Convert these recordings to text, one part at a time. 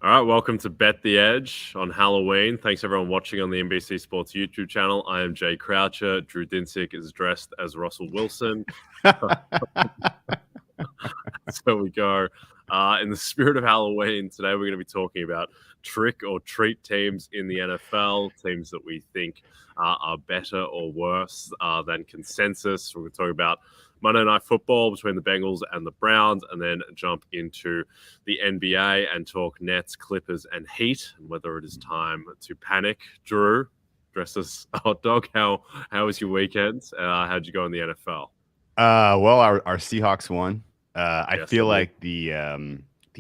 All right, welcome to Bet the Edge on Halloween. Thanks everyone watching on the NBC Sports YouTube channel. I am Jay Croucher. Drew Dinsick is dressed as Russell Wilson. So we go. In the spirit of Halloween, today we're going to be talking about trick or treat teams in the NFL, teams that we think are better or worse than consensus. We're going to talk about Monday Night Football between the Bengals and the Browns, and then jump into the NBA and talk Nets, Clippers, and Heat, and whether it is time to panic. Drew, dressed as a hot dog, how was your weekend? How'd you go in the NFL? Well, our Seahawks won. I Yes, feel like the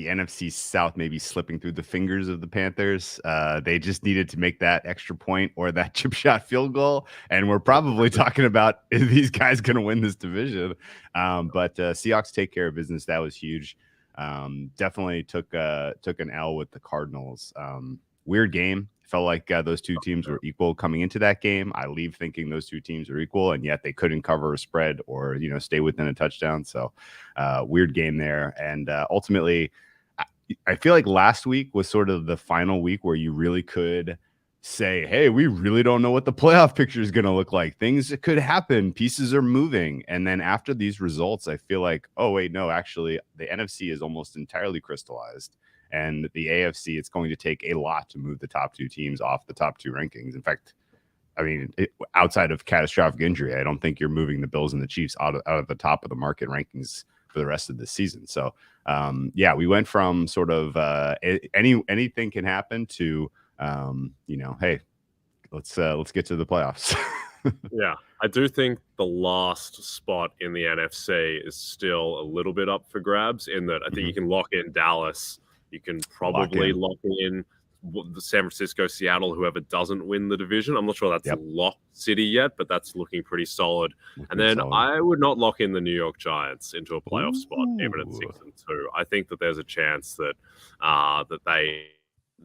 NFC South may be slipping through the fingers of the Panthers. They just needed to make that extra point or that chip shot field goal, and we're probably talking about, is these guys going to win this division? But Seahawks take care of business. That was huge. Definitely took an L with the Cardinals. Weird game. Felt like those two teams were equal coming into that game. I leave thinking those two teams are equal, and yet they couldn't cover a spread or stay within a touchdown. So weird game there. And ultimately, I feel like last week was sort of the final week where you really could say, hey, we really don't know what the playoff picture is going to look like. Things could happen. Pieces are moving. And then after these results, I feel like, oh, wait, no, actually, the NFC is almost entirely crystallized. And the AFC, it's going to take a lot to move the top two teams off the top two rankings. In fact, I mean, outside of catastrophic injury, I don't think you're moving the Bills and the Chiefs out of the top of the market rankings for the rest of the season. So, yeah, we went from sort of anything can happen to, hey, let's get to the playoffs. Yeah, I do think the last spot in the NFC is still a little bit up for grabs, in that I think you can lock in Dallas. You can probably lock in the San Francisco, Seattle, whoever doesn't win the division. I'm not sure that's locked city yet, but that's looking pretty solid. And then I would not lock in the New York Giants into a playoff spot, even at 6-2. I think that there's a chance that that they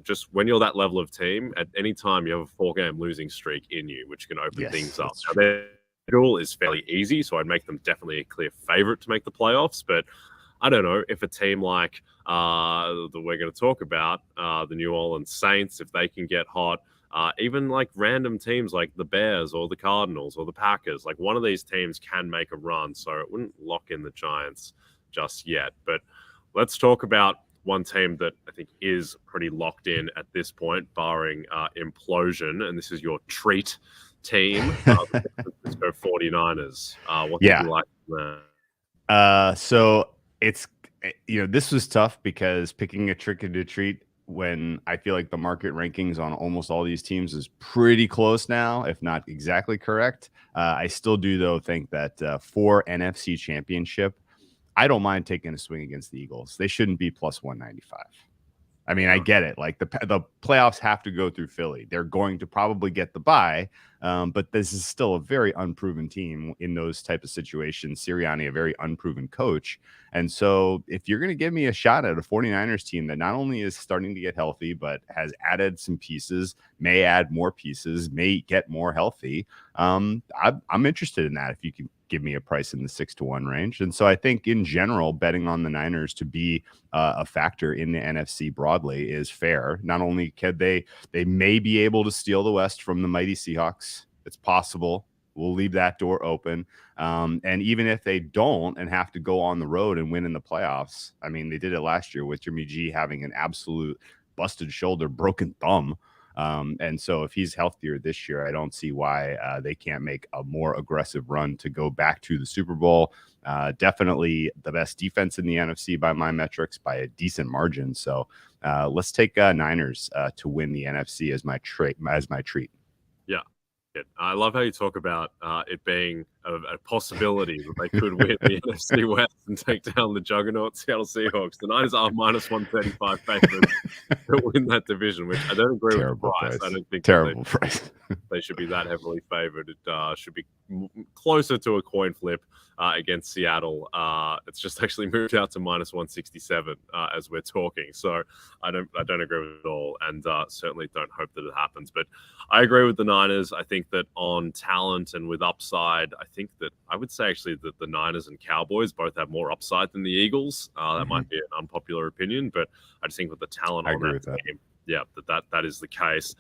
just, when you're that level of team, at any time you have a 4-game losing streak in you, which can open things up. Now, their schedule is fairly easy, so I'd make them definitely a clear favorite to make the playoffs, but I don't know if a team like that we're going to talk about, the New Orleans Saints, if they can get hot, even like random teams like the Bears or the Cardinals or the Packers, like one of these teams can make a run. So it wouldn't lock in the Giants just yet. But let's talk about one team that I think is pretty locked in at this point, barring implosion. And this is your treat team, the San Francisco 49ers. What did you like there? So it's, this was tough because picking a trick or treat when I feel like the market rankings on almost all these teams is pretty close now, if not exactly correct. I still do, though, think that for NFC Championship, I don't mind taking a swing against the Eagles. They shouldn't be plus 195. I mean, I get it. Like the playoffs have to go through Philly. They're going to probably get the bye, but this is still a very unproven team in those type of situations. Sirianni, a very unproven coach. And so if you're going to give me a shot at a 49ers team that not only is starting to get healthy, but has added some pieces, may add more pieces, may get more healthy, I'm interested in that if you can give me a price in the 6-1 range. And so I think in general, betting on the Niners to be a factor in the NFC broadly is fair. Not only could they may be able to steal the West from the mighty Seahawks. It's possible. We'll leave that door open. And even if they don't and have to go on the road and win in the playoffs, I mean, they did it last year with Jimmy G having an absolute busted shoulder, broken thumb. And so if he's healthier this year, I don't see why they can't make a more aggressive run to go back to the Super Bowl. Definitely the best defense in the NFC by my metrics by a decent margin. So let's take Niners to win the NFC as my treat. Yeah. I love how you talk about it being a possibility that they could win the NFC West and take down the juggernaut Seattle Seahawks. The Niners are minus 135 favorites to win that division, which I don't agree with the price. I don't think terrible price. They should be that heavily favored. It should be closer to a coin flip against Seattle. It's just actually moved out to minus 167 as we're talking. So I don't agree with it at all, and certainly don't hope that it happens. But I agree with the Niners. I think that on talent and with upside, I think that I would say actually that the Niners and Cowboys both have more upside than the Eagles. That might be an unpopular opinion, but I just think with the talent on that team, that is the case.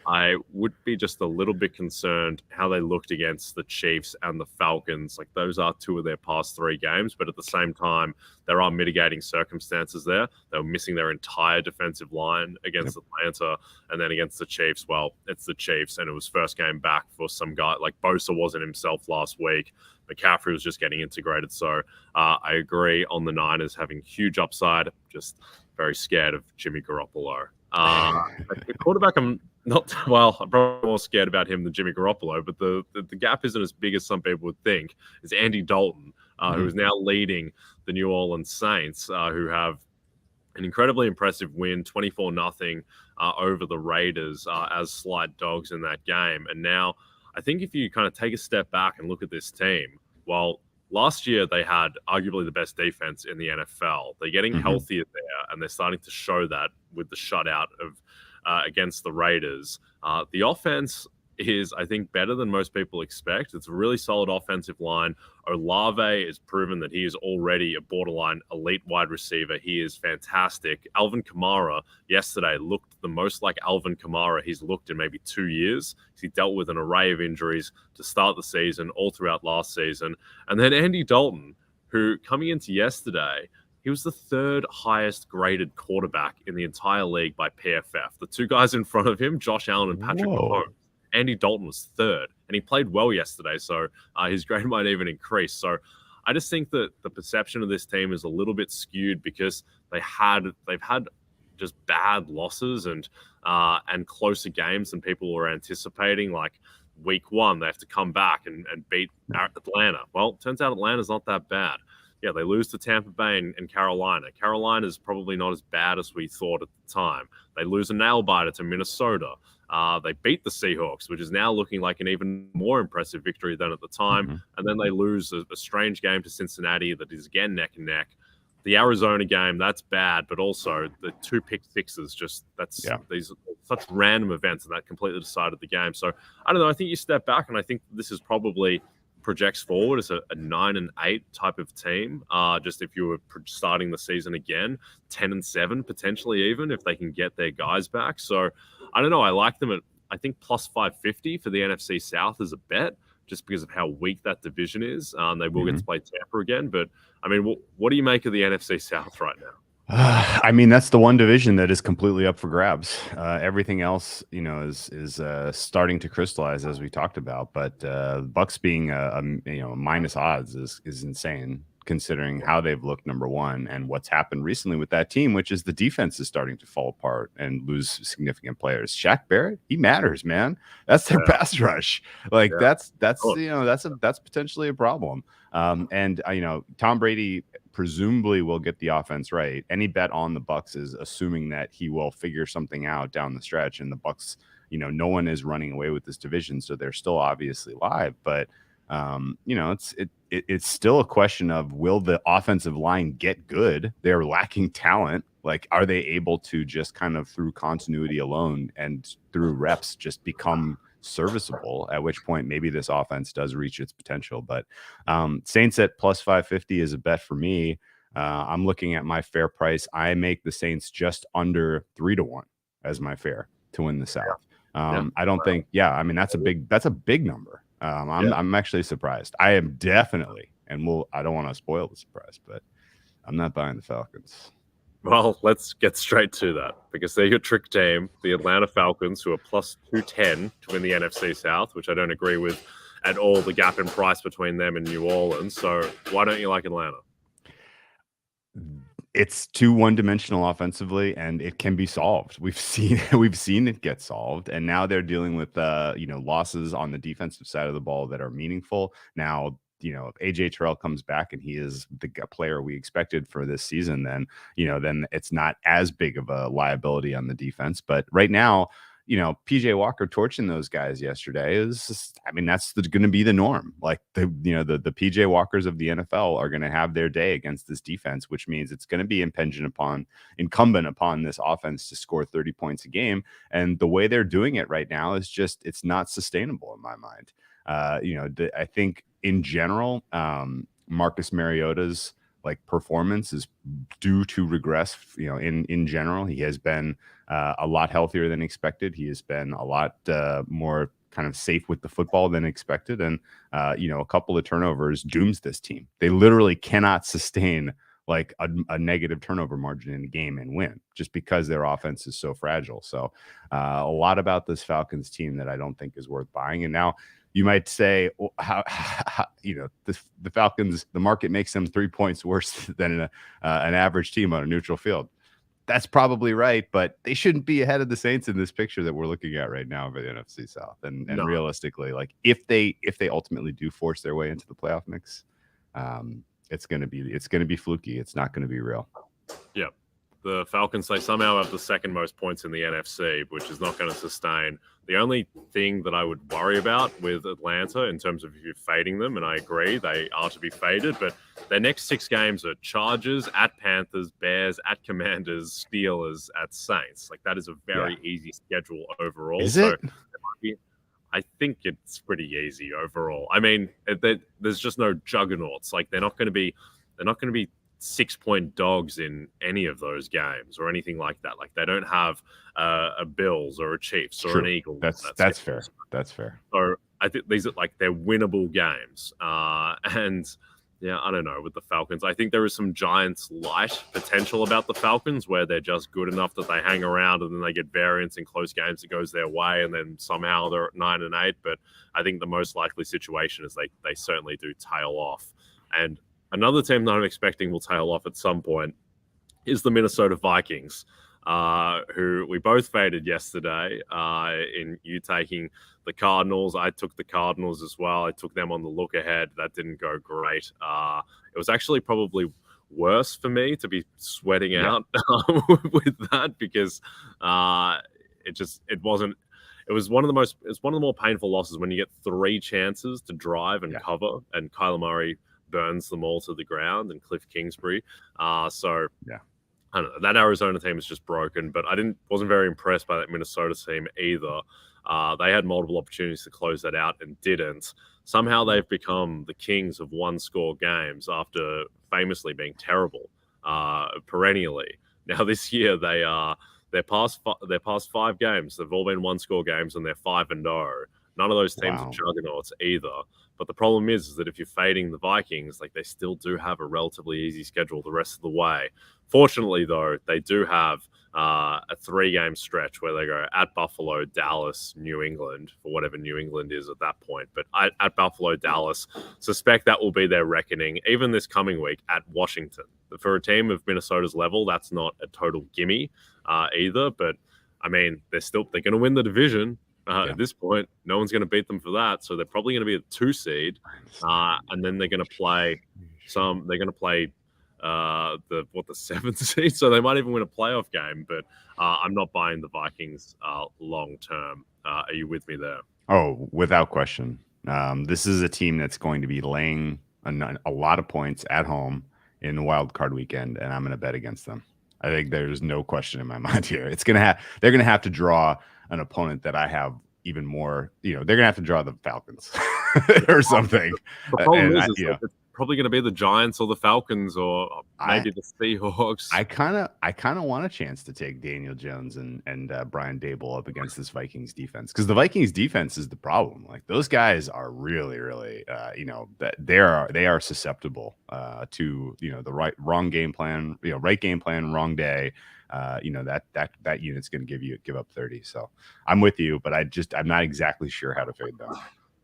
I would be just a little bit concerned how they looked against the Chiefs and the Falcons. Like, those are two of their past 3 games, but at the same time, there are mitigating circumstances there. They were missing their entire defensive line against Atlanta, and then against the Chiefs, well, it's the Chiefs, and it was first game back for some guy. Like, Bosa wasn't himself last week. McCaffrey was just getting integrated. So I agree on the Niners having huge upside. Just very scared of Jimmy Garoppolo. The quarterback, I'm probably more scared about him than Jimmy Garoppolo, but the gap isn't as big as some people would think. It's Andy Dalton, who is now leading the New Orleans Saints, who have an incredibly impressive win, 24-0 over the Raiders as slight dogs in that game. And now I think if you kind of take a step back and look at this team, well, last year they had arguably the best defense in the NFL. They're getting healthier there, and they're starting to show that with the shutout of against the Raiders. The offense is, I think, better than most people expect. It's a really solid offensive line. Olave has proven that he is already a borderline elite wide receiver. He is fantastic. Alvin Kamara yesterday looked the most like Alvin Kamara he's looked in maybe 2 years. He dealt with an array of injuries to start the season, all throughout last season. And then Andy Dalton, who coming into yesterday, he was the 3rd highest graded quarterback in the entire league by PFF. The 2 guys in front of him, Josh Allen and Patrick Mahomes. Andy Dalton was 3rd, and he played well yesterday, so his grade might even increase. So I just think that the perception of this team is a little bit skewed because they've had just bad losses and closer games than people were anticipating. Like week 1, they have to come back and beat Atlanta. Well, it turns out Atlanta's not that bad. Yeah, they lose to Tampa Bay and Carolina. Carolina's probably not as bad as we thought at the time. They lose a nail-biter to Minnesota. They beat the Seahawks, which is now looking like an even more impressive victory than at the time. And then they lose a strange game to Cincinnati that is again neck and neck. The Arizona game, that's bad, but also the 2 pick sixes, these are such random events that completely decided the game. So I don't know. I think you step back, and I think this is probably projects forward as a 9-8 type of team. Just if you were starting the season again, 10-7 potentially, even if they can get their guys back. So I don't know. I like them at, I think, plus 550 for the NFC South as a bet, just because of how weak that division is. They will get to play Tampa again. But I mean, what do you make of the NFC South right now? I mean, that's the one division that is completely up for grabs. Everything else, is starting to crystallize, as we talked about. But Bucks being minus odds is insane, considering how they've looked, number one, and what's happened recently with that team, which is the defense is starting to fall apart and lose significant players. Shaq Barrett, he matters, man. That's their pass rush. Like that's potentially a problem. And Tom Brady presumably will get the offense right. Any bet on the Bucks is assuming that he will figure something out down the stretch, and the Bucks, no one is running away with this division, so they're still obviously live. But it's still a question of, will the offensive line get good? They're lacking talent. Like, are they able to just kind of through continuity alone and through reps just become serviceable, at which point maybe this offense does reach its potential? But Saints at plus 550 is a bet for me. I'm looking at my fair price. I make the Saints just under 3-1 as my fair to win the South. I don't think, I mean, that's a big number. I'm actually surprised. I am definitely, and I don't want to spoil the surprise, but I'm not buying the Falcons. Well, let's get straight to that, because they're your trick team, the Atlanta Falcons, who are plus 210 to win the NFC South, which I don't agree with at all, the gap in price between them and New Orleans. So why don't you like Atlanta? It's too one-dimensional offensively, and it can be solved. We've seen it get solved, and now they're dealing with losses on the defensive side of the ball that are meaningful. Now, if AJ Terrell comes back and he is the player we expected for this season, then it's not as big of a liability on the defense. But right now, PJ Walker torching those guys yesterday is just, I mean, that's going to be the norm. Like the PJ Walkers of the NFL are going to have their day against this defense, which means it's going to be incumbent upon this offense to score 30 points a game. And the way they're doing it right now is just, it's not sustainable in my mind. I think in general, Marcus Mariota's like performance is due to regress. In general, he has been a lot healthier than expected. He has been a lot more kind of safe with the football than expected. And, a couple of turnovers dooms this team. They literally cannot sustain like a negative turnover margin in a game and win just because their offense is so fragile. So a lot about this Falcons team that I don't think is worth buying. And now you might say, well, how the Falcons, the market makes them 3 points worse than an average team on a neutral field. That's probably right, but they shouldn't be ahead of the Saints in this picture that we're looking at right now for the NFC South. And realistically, like if they ultimately do force their way into the playoff mix, it's going to be fluky. It's not going to be real. Yeah. The Falcons, they somehow have the second most points in the NFC, which is not going to sustain. The only thing that I would worry about with Atlanta in terms of if you're fading them, and I agree, they are to be faded, but their next 6 games are Chargers, at Panthers, Bears, at Commanders, Steelers, at Saints. Like, that is a very easy schedule overall. Is it? I think it's pretty easy overall. I mean, there's just no juggernauts. Like, they're not going to be 6-point dogs in any of those games or anything like that. Like, they don't have a Bills or a Chiefs or an Eagles. That's fair. That's fair. So I think these are like they're winnable games. And yeah, I don't know with the Falcons. I think there is some Giants light potential about the Falcons where they're just good enough that they hang around and then they get variance in close games that goes their way and then somehow they're at 9-8. But I think the most likely situation is they certainly do tail off. And another team that I'm expecting will tail off at some point is the Minnesota Vikings, who we both faded yesterday in you taking the Cardinals. I took the Cardinals as well. I took them on the look ahead. That didn't go great. It was actually probably worse for me to be sweating out with that because it wasn't. It was one of the more painful losses when you get 3 chances to drive and cover, and Kyler Murray burns them all to the ground, and Cliff Kingsbury. I don't know. That Arizona team is just broken, but wasn't very impressed by that Minnesota team either. They had multiple opportunities to close that out and didn't. Somehow they've become the kings of one-score games after famously being terrible perennially. Now this year their past 5 games, they've all been one-score games, and they're 5-0. None of those teams are juggernauts either. But the problem is that if you're fading the Vikings, like they still do have a relatively easy schedule the rest of the way. Fortunately, though, they do have a 3-game stretch where they go at Buffalo, Dallas, New England, for whatever New England is at that point. But at Buffalo, Dallas, suspect that will be their reckoning, even this coming week at Washington. For a team of Minnesota's level, that's not a total gimme either. But, I mean, they're going to win the division. At this point, no one's going to beat them for that, so they're probably going to be a 2 seed, and then they're going to play the 7th seed, so they might even win a playoff game. But I'm not buying the Vikings long term. Are you with me there? Oh, without question. This is a team that's going to be laying a lot of points at home in the wild card weekend, and I'm going to bet against them. I think there's no question in my mind here. They're going to have to draw an opponent that I have even more, they're going to have to draw the Falcons or something. The problem is it's probably going to be the Giants or the Falcons or maybe the Seahawks. I kind of want a chance to take Daniel Jones and Brian Dable up against this Vikings defense, because the Vikings defense is the problem. Like, those guys are really, really, that they are susceptible to the wrong game plan, right game plan, wrong day. That unit's going to give up 30. So I'm with you, but I'm not exactly sure how to fade them.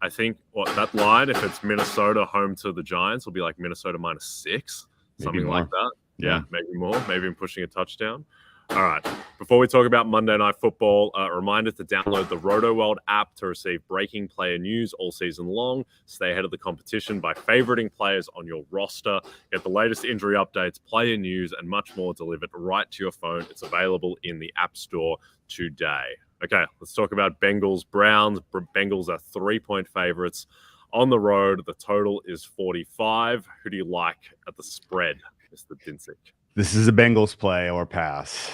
I think that line, if it's Minnesota home to the Giants, will be like Minnesota -6, something like that. Yeah, maybe more, maybe I'm pushing a touchdown. All right. Before we talk about Monday Night Football, a reminder to download the RotoWorld app to receive breaking player news all season long. Stay ahead of the competition by favoriting players on your roster. Get the latest injury updates, player news, and much more delivered right to your phone. It's available in the App Store today. Okay, let's talk about Bengals-Browns. Bengals are 3-point favorites on the road. The total is 45. Who do you like at the spread, Mr. Dinsick? This is a Bengals play or pass.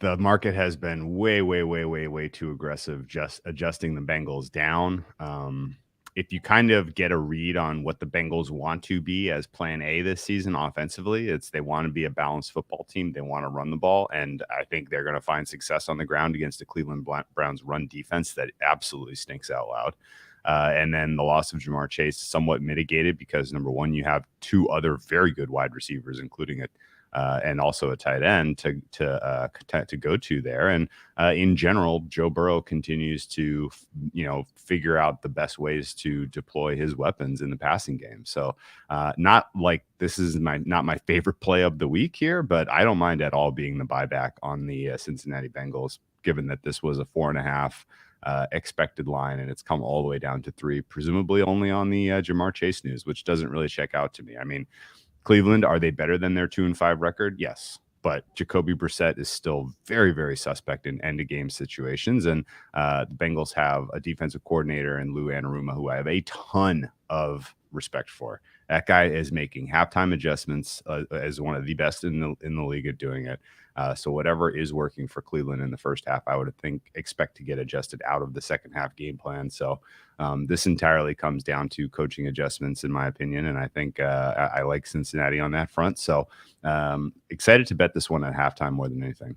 The market has been way too aggressive, just adjusting the Bengals down. if you kind of get a read on what the Bengals want to be as plan A this season offensively, it's they want to be a balanced football team. They want to run the ball. And I think they're going to find success on the ground against the Cleveland Browns run defense that absolutely stinks out loud. And then the loss of Jamar Chase somewhat mitigated because, number one, you have two other very good wide receivers, including and also a tight end to go to there. And in general, Joe Burrow continues to, figure out the best ways to deploy his weapons in the passing game. So not like this is not my favorite play of the week here, but I don't mind at all being the buyback on the Cincinnati Bengals, given that this was a 4.5 expected line and it's come all the way down to 3, presumably only on the Jamar Chase news, which doesn't really check out to me. I mean, Cleveland, are they better than their 2-5 record? Yes. But Jacoby Brissett is still very, very suspect in end-of-game situations. And the Bengals have a defensive coordinator in Lou Anarumo, who I have a ton of respect for. That guy is making halftime adjustments as one of the best in the league at doing it. So whatever is working for Cleveland in the first half, I would expect to get adjusted out of the second half game plan. So this entirely comes down to coaching adjustments, in my opinion. And I think I like Cincinnati on that front. So excited to bet this one at halftime more than anything.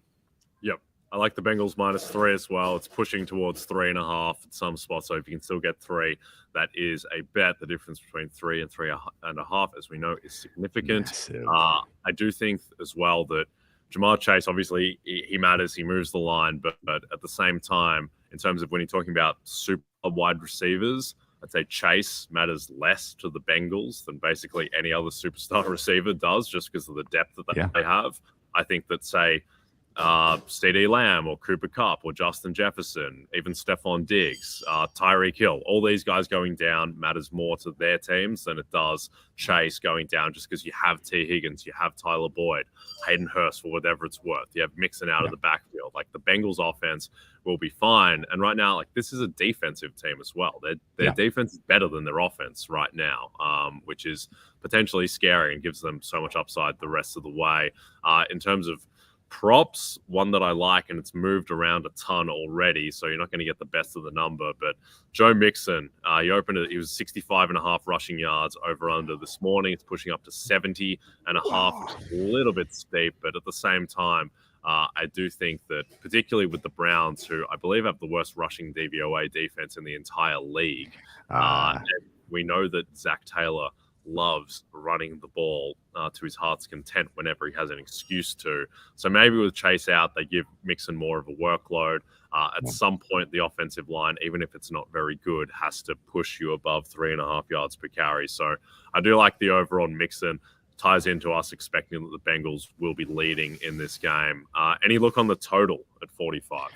Yep. I like the Bengals -3 as well. It's pushing towards 3.5 at some spots. So if you can still get 3, that is a bet. The difference between 3 and 3.5, as we know, is significant. I do think as well that Jamar Chase, obviously, he matters. He moves the line. But at the same time, in terms of when you're talking about super wide receivers, I'd say Chase matters less to the Bengals than basically any other superstar receiver does, just because of the depth that they have. I think that, say, CD Lamb or Cooper Kupp or Justin Jefferson, even Stephon Diggs, Tyreek Hill, all these guys going down matters more to their teams than it does Chase going down, just because you have T. Higgins, you have Tyler Boyd, Hayden Hurst for whatever it's worth. You have Mixon out of the backfield. Like, the Bengals offense will be fine. And right now, like, this is a defensive team as well. Their defense is better than their offense right now, which is potentially scary and gives them so much upside the rest of the way. In terms of props, one that I like, and it's moved around a ton already, so you're not going to get the best of the number, but Joe Mixon, he opened it, he was 65.5 rushing yards over under this morning. It's pushing up to 70.5, which is a little bit steep, but at the same time, I do think that, particularly with the Browns, who I believe have the worst rushing DVOA defense in the entire league, and we know that Zach Taylor loves running the ball to his heart's content whenever he has an excuse to. So maybe with Chase out, they give Mixon more of a workload. At some point, the offensive line, even if it's not very good, has to push you above 3.5 yards per carry. So I do like the over on Mixon. Ties into us expecting that the Bengals will be leading in this game. Any look on the total at 45?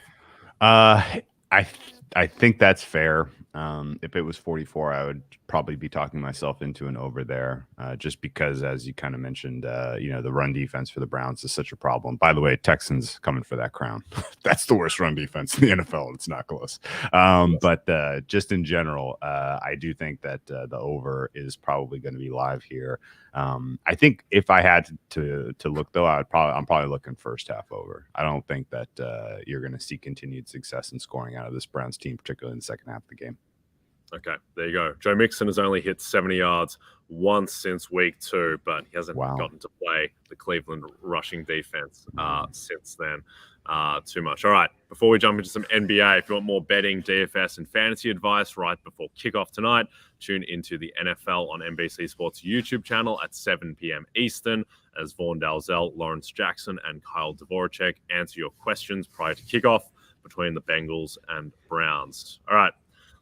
I think that's fair. If it was 44, I would probably be talking myself into an over there, just because, as you kind of mentioned, the run defense for the Browns is such a problem. By the way, Texans coming for that crown. That's the worst run defense in the NFL. It's not close. But just in general, I do think that the over is probably going to be live here. I think if I had to look, though, I'm probably looking first half over. I don't think that you're going to see continued success in scoring out of this Browns team, particularly in the second half of the game. Okay, there you go. Joe Mixon has only hit 70 yards once since week 2, but he hasn't gotten to play the Cleveland rushing defense since then too much. All right, before we jump into some NBA, if you want more betting, DFS, and fantasy advice right before kickoff tonight, tune into the NFL on NBC Sports YouTube channel at 7 p.m. Eastern as Vaughn Dalzell, Lawrence Jackson, and Kyle Dvoracek answer your questions prior to kickoff between the Bengals and Browns. All right.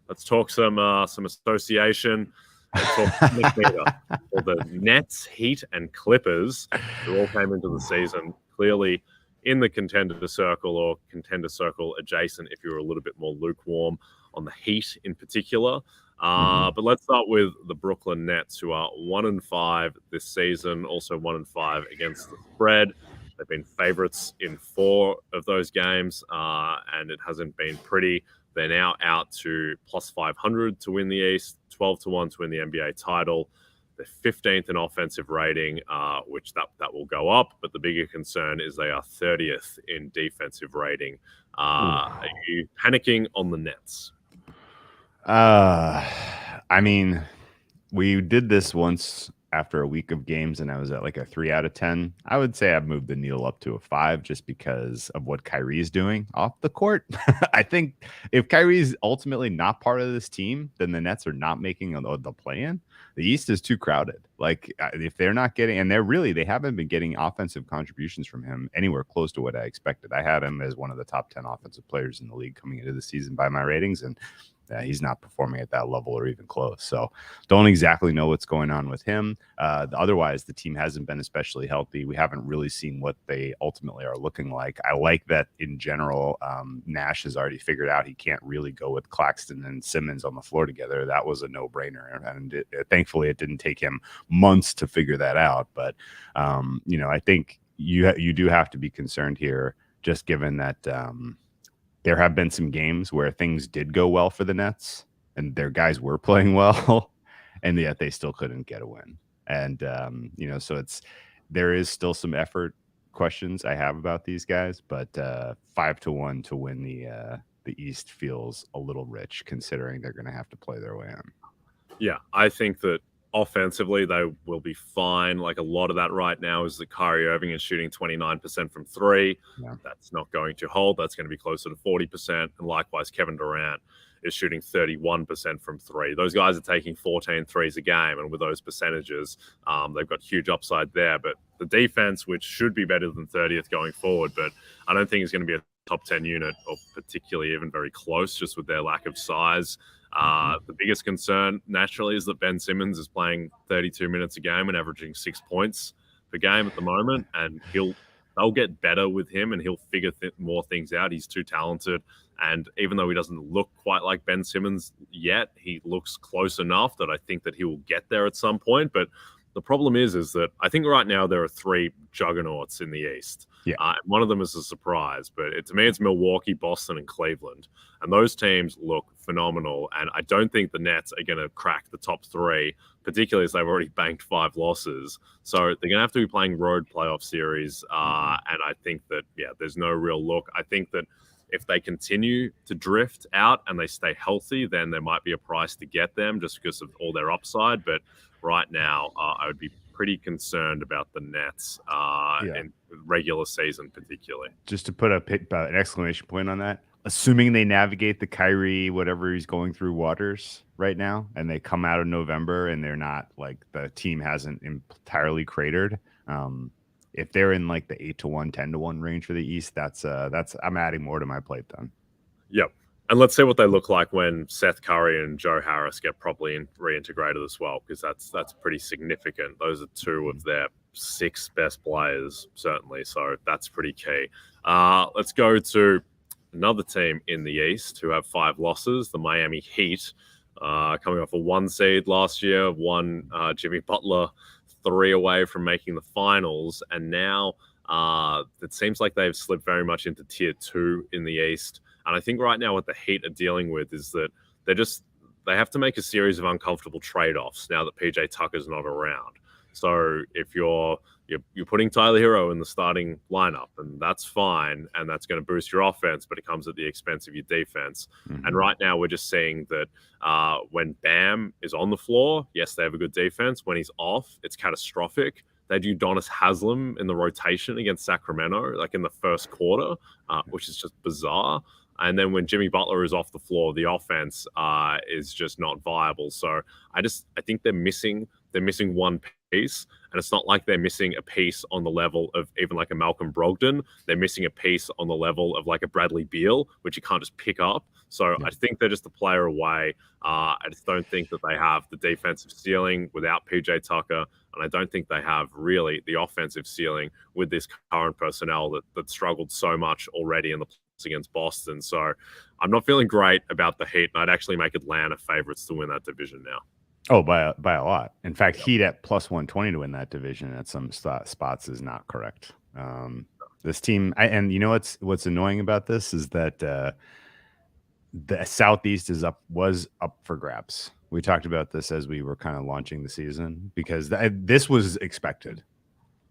Let's talk some association. Let's talk for the Nets, Heat, and Clippers, who all came into the season clearly in the contender circle or contender circle adjacent if you're a little bit more lukewarm on the Heat in particular. But let's start with the Brooklyn Nets, who are 1-5 this season, also 1-5 against the spread. They've been favorites in 4 of those games, and it hasn't been pretty. They're now out to plus 500 to win the East, 12-1 to win the NBA title. They're 15th in offensive rating, which that will go up. But the bigger concern is they are 30th in defensive rating. Are you panicking on the Nets? I mean, we did this once after a week of games, and I was at like a 3 out of 10. I would say I've moved the needle up to a 5 just because of what Kyrie's doing off the court. I think if Kyrie's ultimately not part of this team, then the Nets are not making the play-in. The East is too crowded. Like if they're not getting, and they haven't been getting offensive contributions from him anywhere close to what I expected. I had him as one of the top 10 offensive players in the league coming into the season by my ratings, and he's not performing at that level or even close. So don't exactly know what's going on with him. Otherwise, the team hasn't been especially healthy. We haven't really seen what they ultimately are looking like. I like that in general. Nash has already figured out he can't really go with Claxton and Simmons on the floor together. That was a no-brainer. And thankfully, it didn't take him months to figure that out. But, I think you do have to be concerned here, just given that there have been some games where things did go well for the Nets and their guys were playing well, and yet they still couldn't get a win. And, so there is still some effort questions I have about these guys, but 5-1 to win the East feels a little rich considering they're going to have to play their way in. Yeah, I think that offensively, they will be fine. Like a lot of that right now is that Kyrie Irving is shooting 29% from three. Yeah. That's not going to hold. That's going to be closer to 40%. And likewise, Kevin Durant is shooting 31% from three. Those guys are taking 14 threes a game. And with those percentages, they've got huge upside there. But the defense, which should be better than 30th going forward, but I don't think it's going to be a top 10 unit or particularly even very close just with their lack of size. The biggest concern naturally is that Ben Simmons is playing 32 minutes a game and averaging 6 points per game at the moment, and they'll get better with him and he'll figure more things out. He's too talented, and even though he doesn't look quite like Ben Simmons yet, he looks close enough that I think that he will get there at some point. But the problem is that I think right now there are 3 juggernauts in the East. Yeah. One of them is a surprise, but to me it's Milwaukee, Boston, and Cleveland. And those teams look phenomenal. And I don't think the Nets are going to crack the top 3, particularly as they've already banked 5 losses. So they're going to have to be playing road playoff series. And I think that, there's no real look. I think that if they continue to drift out and they stay healthy, then there might be a price to get them just because of all their upside. But right now, I would be pretty concerned about the Nets in regular season particularly. Just to put an exclamation point on that, assuming they navigate the Kyrie, whatever he's going through waters right now, and they come out of November and they're not like the team hasn't entirely cratered. If they're in like the 8-1, 10-1 range for the East, that's I'm adding more to my plate then. Yep. And let's see what they look like when Seth Curry and Joe Harris get properly reintegrated as well, because that's pretty significant. Those are 2 of their 6 best players, certainly. So that's pretty key. Let's go to another team in the East who have 5 losses, the Miami Heat, coming off a 1 seed last year, won Jimmy Butler 3 away from making the finals. And now it seems like they've slipped very much into tier 2 in the East. And I think right now what the Heat are dealing with is that they have to make a series of uncomfortable trade-offs now that PJ Tucker's not around. So if you're putting Tyler Hero in the starting lineup, and that's fine, and that's going to boost your offense, but it comes at the expense of your defense. Mm-hmm. And right now we're just seeing that when Bam is on the floor, yes, they have a good defense. When he's off, it's catastrophic. They do Udonis Haslem in the rotation against Sacramento, like in the first quarter, which is just bizarre. And then when Jimmy Butler is off the floor, the offense is just not viable. So I think they're missing one piece, and it's not like they're missing a piece on the level of even like a Malcolm Brogdon. They're missing a piece on the level of like a Bradley Beal, which you can't just pick up. So I think they're just a player away. I just don't think that they have the defensive ceiling without PJ Tucker, and I don't think they have really the offensive ceiling with this current personnel that struggled so much already in the against Boston. So I'm not feeling great about the Heat, and I'd actually make Atlanta favorites to win that division now. Oh, by a lot. In fact, Heat at plus 120 to win that division at some spots is not correct. This team, and you know what's annoying about this is that the Southeast was up for grabs. We talked about this as we were kind of launching the season because this was expected.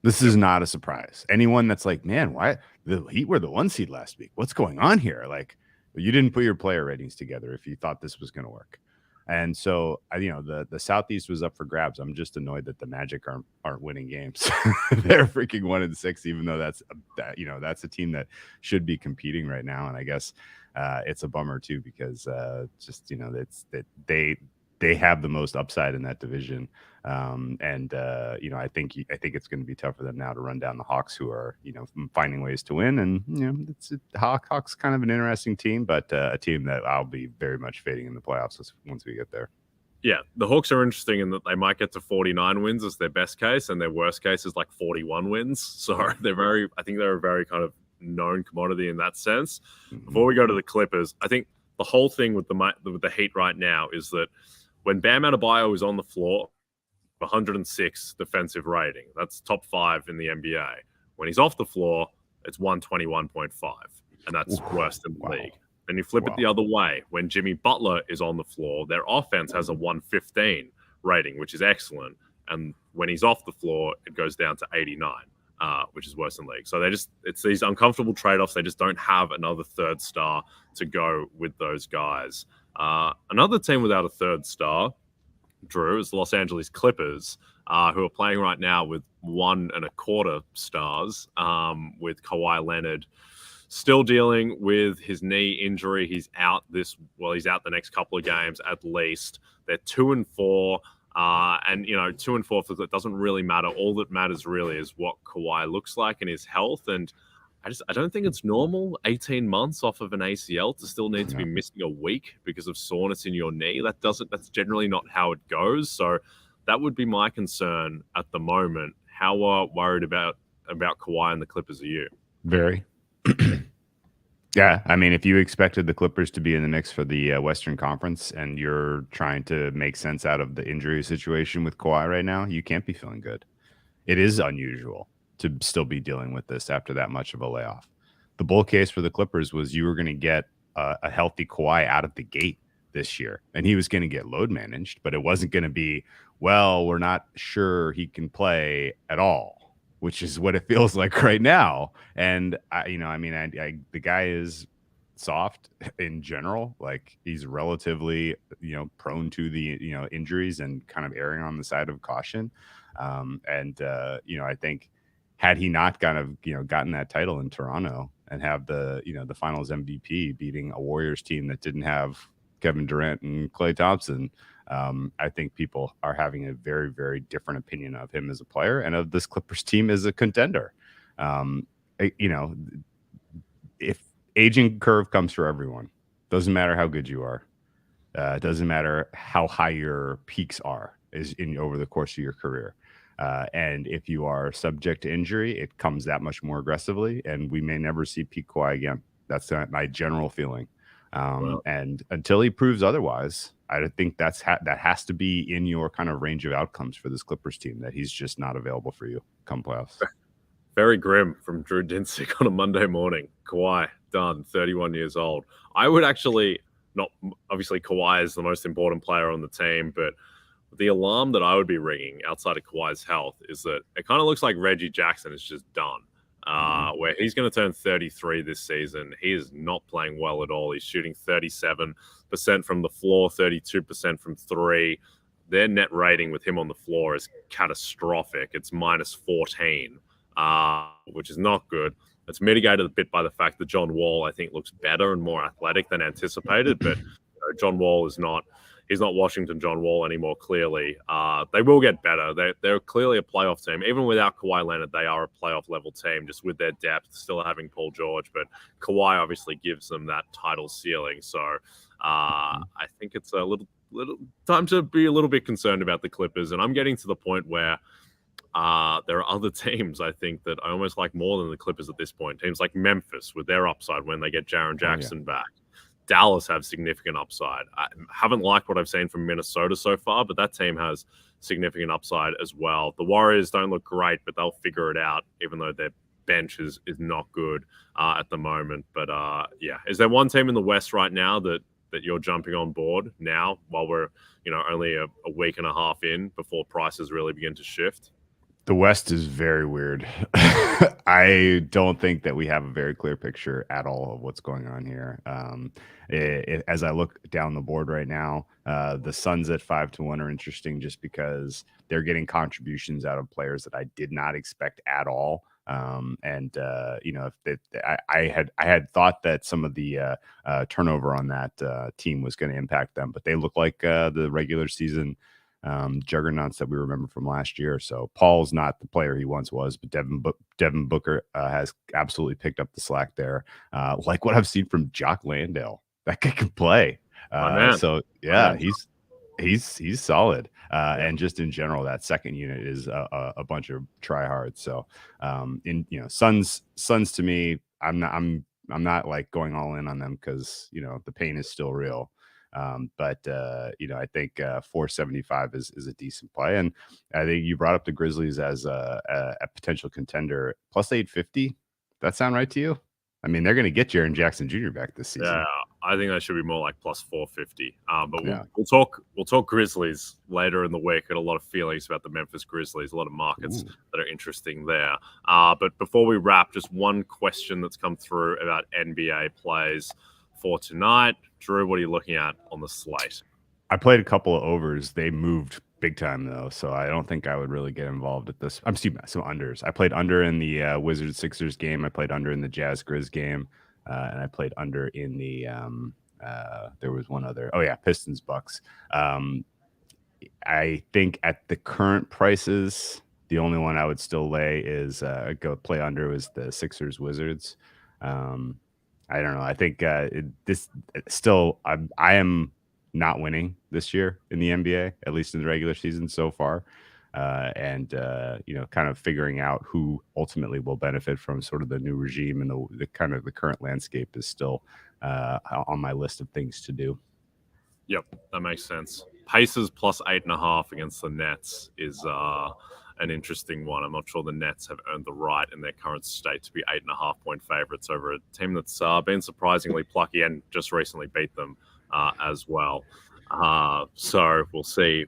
This is not a surprise. Anyone that's like, man, why the Heat were the 1 seed last week? What's going on here? Like, you didn't put your player ratings together if you thought this was going to work. And so, the Southeast was up for grabs. I'm just annoyed that the Magic aren't winning games. They're freaking 1-6, even though that's a team that should be competing right now. And I guess it's a bummer too, because it's that they have the most upside in that division. I think it's going to be tough for them now to run down the Hawks, who are finding ways to win. And Hawks kind of an interesting team, but a team that I'll be very much fading in the playoffs once we get there. Yeah, the Hawks are interesting in that they might get to 49 wins as their best case, and their worst case is like 41 wins. So I think they're a very kind of known commodity in that sense. Mm-hmm. Before we go to the Clippers, I think the whole thing with the Heat right now is that when Bam Adebayo is on the floor, 106 defensive rating. That's top 5 in the NBA. When he's off the floor, it's 121.5, and that's worse than the league. Then you flip it the other way. When Jimmy Butler is on the floor, their offense has a 115 rating, which is excellent. And when he's off the floor, it goes down to 89, which is worse than the league. So it's these uncomfortable trade-offs. They just don't have another third star to go with those guys. Another team without a third star, Drew, is the Los Angeles Clippers, who are playing right now with 1.25 stars, with Kawhi Leonard still dealing with his knee injury. He's out he's out the next couple of games at least. They're 2-4, and 2-4, it doesn't really matter. All that matters really is what Kawhi looks like and his health. And I don't think it's normal 18 months off of an ACL to still need to be missing a week because of soreness in your knee. That's generally not how it goes. So that would be my concern at the moment. How worried about Kawhi and the Clippers are you? Very. Yeah, I mean, if you expected the Clippers to be in the mix for the Western Conference and you're trying to make sense out of the injury situation with Kawhi right now, you can't be feeling good. It is unusual to still be dealing with this after that much of a layoff. The bull case for the Clippers was you were going to get a healthy Kawhi out of the gate this year, and he was going to get load managed, but it wasn't going to be, we're not sure he can play at all, which is what it feels like right now. And the guy is soft in general. Like, he's relatively, prone to the, injuries and kind of erring on the side of caution. I think had he not gotten that title in Toronto and have the finals MVP beating a Warriors team that didn't have Kevin Durant and Klay Thompson, I think people are having a very, very different opinion of him as a player and of this Clippers team as a contender. If aging curve comes for everyone, doesn't matter how good you are. It doesn't matter how high your peaks are over the course of your career. And if you are subject to injury, it comes that much more aggressively, and we may never see peak Kawhi again. That's my general feeling. And until he proves otherwise, I think that has to be in your kind of range of outcomes for this Clippers team, that he's just not available for you come playoffs. Very grim from Drew Dinsick on a Monday morning. Kawhi, done, 31 years old. I would actually obviously Kawhi is the most important player on the team, but the alarm that I would be ringing outside of Kawhi's health is that it kind of looks like Reggie Jackson is just done. Where he's going to turn 33 this season. He is not playing well at all. He's shooting 37% from the floor, 32% from three. Their net rating with him on the floor is catastrophic. It's -14, which is not good. It's mitigated a bit by the fact that John Wall, I think, looks better and more athletic than anticipated. But John Wall he's not Washington John Wall anymore, clearly. They will get better. They're clearly a playoff team. Even without Kawhi Leonard, they are a playoff-level team, just with their depth, still having Paul George. But Kawhi obviously gives them that title ceiling. So I think it's a little time to be a little bit concerned about the Clippers. And I'm getting to the point where there are other teams, I think, that I almost like more than the Clippers at this point. Teams like Memphis with their upside when they get Jaren Jackson back. Dallas have significant upside. I haven't liked what I've seen from Minnesota so far, but that team has significant upside as well. The Warriors don't look great, but they'll figure it out, even though their bench is not good at the moment. But is there one team in the West right now that you're jumping on board now while we're only a week and a half in before prices really begin to shift? The West is very weird. I don't think that we have a very clear picture at all of what's going on here. As I look down the board right now, the Suns at 5-1 are interesting just because they're getting contributions out of players that I did not expect at all. I had thought that some of the turnover on that team was going to impact them, but they look like the regular season juggernauts that we remember from last year. So Paul's not the player he once was, but Devin Booker has absolutely picked up the slack there. Like what I've seen from Jock Landale, that guy can play. So yeah, he's solid. And just in general, that second unit is a bunch of tryhards. So Suns to me, I'm not like going all in on them because the pain is still real. But I think 475 is a decent play. And I think you brought up the Grizzlies as a potential contender. Plus 850. That sound right to you? I mean, they're going to get Jaren Jackson Jr. back this season. Yeah, I think that should be more like plus 450. But we'll talk Grizzlies later in the week. Got a lot of feelings about the Memphis Grizzlies, a lot of markets that are interesting there. But before we wrap, just one question that's come through about NBA plays for tonight. Drew, what are you looking at on the slate? I played a couple of overs. They moved big time, though, so I don't think I would really get involved at this. I'm seeing some unders. I played under in the Wizards-Sixers game. I played under in the Jazz-Grizz game. And I played under in the there was one other. Oh, yeah, Pistons-Bucks. I think at the current prices, the only one I would still lay is go play under is the Sixers-Wizards. I don't know. I think I am not winning this year in the NBA, at least in the regular season so far. Kind of figuring out who ultimately will benefit from sort of the new regime and the kind of the current landscape is still on my list of things to do. Yep, that makes sense. Pacers plus 8.5 against the Nets is an interesting one. I'm not sure the Nets have earned the right in their current state to be 8.5-point favorites over a team that's been surprisingly plucky and just recently beat them as well. So we'll see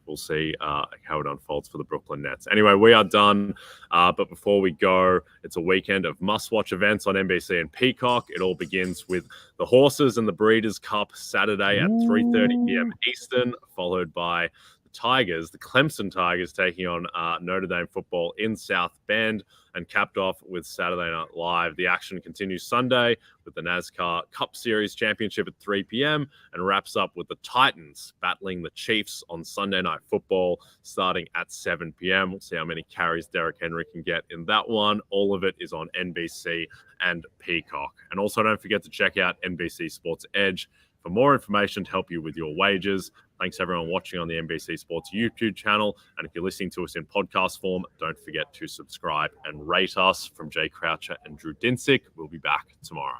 how it unfolds for the Brooklyn Nets. Anyway, we are done. But before we go, it's a weekend of must-watch events on NBC and Peacock. It all begins with the Horses and the Breeders' Cup Saturday at 3:30 p.m. Eastern, followed by Tigers, the Clemson Tigers, taking on Notre Dame football in South Bend, and capped off with Saturday Night Live. The action continues Sunday with the NASCAR Cup Series Championship at 3 p.m. and wraps up with the Titans battling the Chiefs on Sunday Night Football starting at 7 p.m. We'll see how many carries Derrick Henry can get in that one. All of it is on NBC and Peacock. And also don't forget to check out NBC Sports EDGE for more information to help you with your wagers. Thanks everyone watching on the NBC Sports YouTube channel. And if you're listening to us in podcast form, don't forget to subscribe and rate us. From Jay Croucher and Drew Dinsick, we'll be back tomorrow.